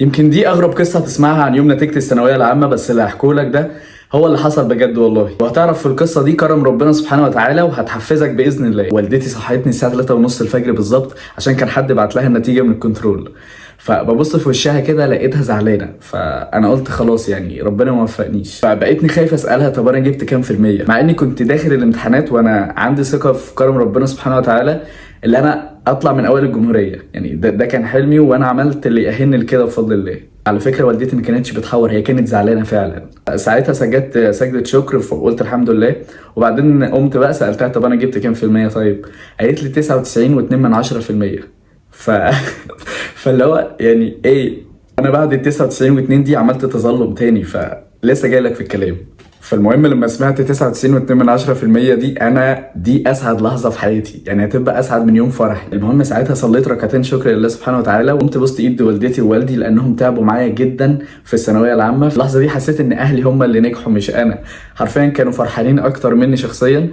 يمكن دي اغرب قصه هتسمعها عن يوم نتيجه الثانويه العامه، بس اللي هحكيه لك ده هو اللي حصل بجد والله. وهتعرف في القصه دي كرم ربنا سبحانه وتعالى وهتحفزك باذن الله. والدتي صحتني الساعه 3:30 الفجر بالظبط عشان كان حد بعت لها النتيجه من الكنترول، فببص في وشها كده لقيتها زعلانه، فانا قلت خلاص يعني ربنا ما وفقنيش. فبقيتني خايف اسالها طب انا جبت كام في الميه، مع اني كنت داخل الامتحانات وانا عندي ثقه في كرم ربنا سبحانه وتعالى اللي انا اطلع من اوائل الجمهوريه. يعني ده كان حلمي وانا عملت اللي يأهلني لكده بفضل الله. على فكره والدتي ما كانتش بتحور، هي كانت زعلانه فعلا. ساعتها سجدت سجده شكر وقلت الحمد لله. وبعدين قمت بقى سالتها طب انا جبت كام في الميه طيب؟ قالت لي 99.2%. ف فاللي هو يعني ايه، انا بعد ال 99.2 دي عملت تظلم تاني، فلسه جاي لك في الكلام. فالمهم لما سمعت 99.2% دي اسعد لحظه في حياتي، يعني هتبقى اسعد من يوم فرحي. المهم ساعتها صليت ركعتين شكر لله سبحانه وتعالى، وقمت بوست ايد والدتي ووالدي لانهم تعبوا معايا جدا في الثانويه العامه. في اللحظه دي حسيت ان اهلي هم اللي نجحوا مش انا، حرفيا كانوا فرحانين اكتر مني شخصيا.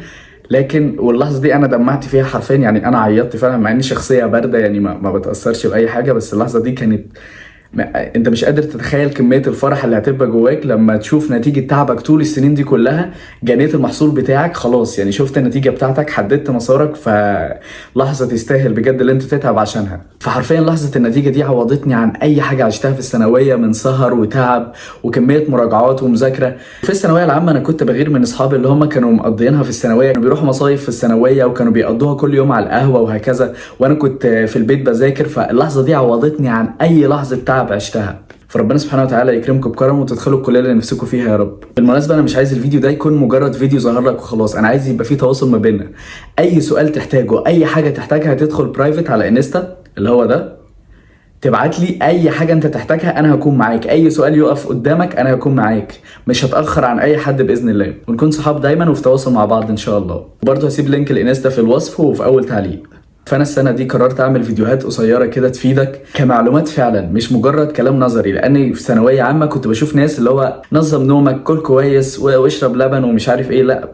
لكن واللحظه دي انا دمعت فيها حرفيا، يعني انا عيطت فعلا مع اني شخصيه بارده يعني ما بتاثرش باي حاجه. بس اللحظه دي كانت انت مش قادر تتخيل كمية الفرح اللي هتبقى جواك لما تشوف نتيجة تعبك طول السنين دي كلها جنيت المحصول بتاعك خلاص. يعني شفت النتيجة بتاعتك، حددت مسارك، فلحظة تستاهل بجد اللي انت تتعب عشانها. فحرفيا لحظة النتيجة دي عوضتني عن اي حاجة عشتها في الثانوية من سهر وتعب وكمية مراجعات ومذاكرة. في الثانوية العامة انا كنت بغير من اصحابي اللي هم كانوا مقضيينها في الثانوية، كانوا بيروحوا مصايف في الثانوية وكانوا بيقضوها كل يوم على القهوة وهكذا، وانا كنت في البيت بذاكر. فاللحظة دي عوضتني عن اي لحظة تعب عشتها. فربنا سبحانه وتعالى يكرمكم بكرم وتدخلوا الكليه اللي نفسكم فيها يا رب. بالمناسبه انا مش عايز الفيديو ده يكون مجرد فيديو ظهر لك وخلاص، انا عايز يبقى فيه تواصل ما بيننا. اي سؤال تحتاجه، اي حاجه تحتاجها، تدخل برايفت على انستا اللي هو ده، تبعت لي اي حاجه انت تحتاجها، انا هكون معاك. اي سؤال يقف قدامك انا هكون معاك، مش هتاخر عن اي حد باذن الله، ونكون صحاب دايما وفي تواصل مع بعض ان شاء الله. وبرضه هسيب لينك الانستا في الوصف وفي اول تعليق. فانا السنه دي قررت اعمل فيديوهات قصيره كده تفيدك كمعلومات فعلا، مش مجرد كلام نظري. لاني في ثانويه عامه كنت بشوف ناس اللي هو نظم نومك، كل كويس واشرب لبن ومش عارف ايه. لا،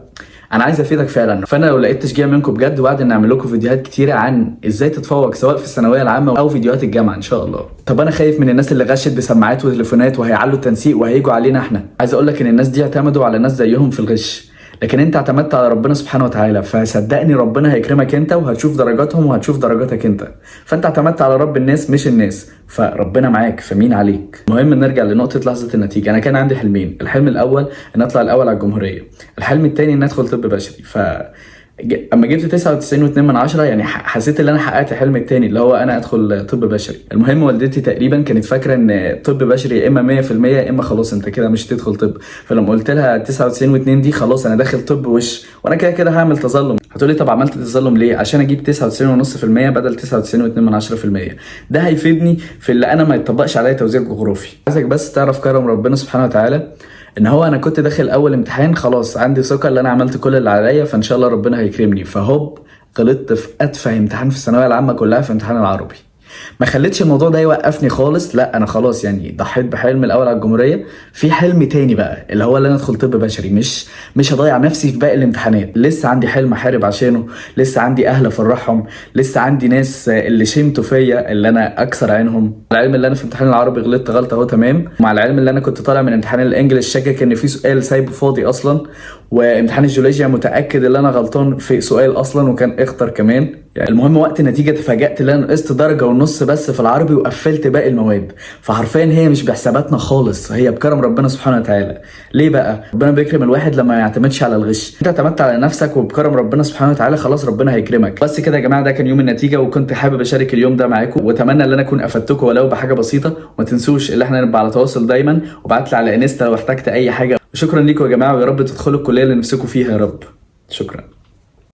انا عايز افيدك فعلا. فانا لو لقيت تشجيع منكم بجد وعد ان اعمل لكم فيديوهات كتيره عن ازاي تتفوق سواء في الثانويه العامه او فيديوهات الجامعه ان شاء الله. طب انا خايف من الناس اللي غشت بسماعات وتليفونات وهيعلوا التنسيق وهيجوا علينا احنا. عايز اقول لك ان الناس دي اعتمدوا على ناس زيهم في الغش، لكن انت اعتمدت على ربنا سبحانه وتعالى. فصدقني ربنا هيكرمك انت، وهتشوف درجاتهم وهتشوف درجاتك انت. فانت اعتمدت على رب الناس مش الناس، فربنا معاك فمين عليك. المهم نرجع لنقطه لحظه النتيجه. انا كان عندي حلمين. الحلم الاول ان اطلع الاول على الجمهوريه، الحلم الثاني ان ادخل طب بشري. اما جبت 99.2 يعني حسيت ان انا حققت الحلم التاني اللي هو انا ادخل طب بشري. المهم والدتي تقريبا كانت فاكره ان طب بشري يا اما 100% يا اما خلاص انت كده مش هتدخل طب. فلما قلت لها 99.2 دي خلاص انا داخل طب وش، وانا كده هعمل تظلم. هتقولي طب عملت تظلم ليه؟ عشان اجيب 99.5% بدل 99.2%. ده هيفيدني في اللي انا ما يتطبقش عليا توزيع جغرافي. عايزك بس تعرف كرم ربنا سبحانه وتعالى ان هو انا كنت داخل اول امتحان خلاص عندي ثقه ان انا عملت كل اللي عليا، فان شاء الله ربنا هيكرمني. فهوب غلطت في اتفه امتحان في الثانويه العامه كلها، في امتحان العربي. ما خليتش الموضوع ده يوقفني خالص، لا انا خلاص يعني ضحيت بحلم الاول على الجمهوريه. في حلم تاني بقى اللي هو اللي انا ادخل طب بشري. مش هضيع نفسي في باقي الامتحانات، لسه عندي حلم احارب عشانه، لسه عندي اهل افرحهم، لسه عندي ناس اللي شمتوا فيا اللي انا اكسر عينهم. مع العلم اللي انا في امتحان العربي غلطت غلطه اهو تمام، مع العلم اللي انا كنت طالع من امتحان الانجليش شاكك ان في سؤال سايبه فاضي اصلا، وامتحان الجيولوجيا متاكد ان انا غلطان في سؤال اصلا وكان اختر كمان. يعني المهم وقت النتيجه تفاجأت ان انا نقصت درجه ونص بس في العربي وقفلت باقي المواد. فحرفيا هي مش بحساباتنا خالص، هي بكرم ربنا سبحانه وتعالى. ليه بقى؟ ربنا بيكرم الواحد لما ما يعتمدش على الغش. انت اعتمدت على نفسك وبكرم ربنا سبحانه وتعالى خلاص ربنا هيكرمك. بس كده يا جماعه، ده كان يوم النتيجه، وكنت حابب اشارك اليوم ده معاكم، واتمنى ان انا اكون افدتكم ولو بحاجه بسيطه. وما تنسوش ان احنا نبقى على تواصل دايما، وابعت لي على انستا لو احتجت اي حاجه. شكرا لكم يا جماعه، ويا رب تدخلوا الكليه اللي نفسكم فيها يا رب. شكرا.